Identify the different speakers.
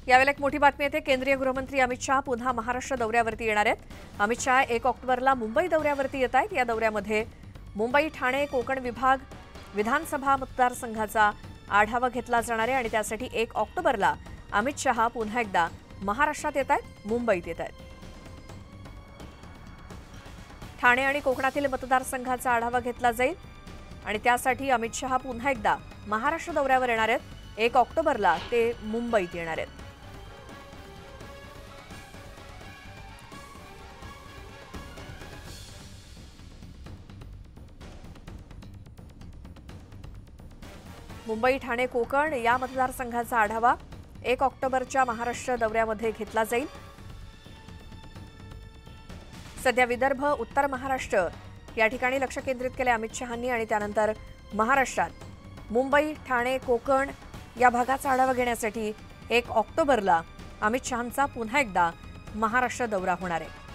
Speaker 1: यावेळेला एक मोठी बातमी येते। केंद्रीय गृहमंत्री अमित शहा पुन्हा महाराष्ट्र दौऱ्यावरती येणार आहेत। अमित शहा 1 ऑक्टोबरला मुंबई दौऱ्यावरती येत आहेत। या दौऱ्यामध्ये मुंबई ठाणे कोकण विभाग विधानसभा मतदारसंघाचा आढावा घेतला जाणार आहे आणि त्यासाठी 1 ऑक्टोबरला अमित शहा पुन्हा एकदा महाराष्ट्रात येत आहेत, मुंबईत येत आहेत। ठाणे आणि कोकणातील मतदारसंघाचा आढावा घेतला जाईल आणि त्यासाठी अमित शहा पुन्हा एकदा महाराष्ट्र दौऱ्यावर येणार आहेत। 1 ऑक्टोबरला ते मुंबईत येणार आहेत। मुंबई ठाणे कोकण या मतदारसंघाचा आढावा 1 ऑक्टोबरच्या महाराष्ट्र दौऱ्यामध्ये घेतला जाईल। सध्या विदर्भ उत्तर महाराष्ट्र या ठिकाणी लक्ष केंद्रित केले अमित शहांनी आणि त्यानंतर महाराष्ट्रात मुंबई ठाणे कोकण या भागाचा आढावा घेण्यासाठी 1 ऑक्टोबरला अमित शहांचा पुन्हा एकदा महाराष्ट्र दौरा होणार आहे।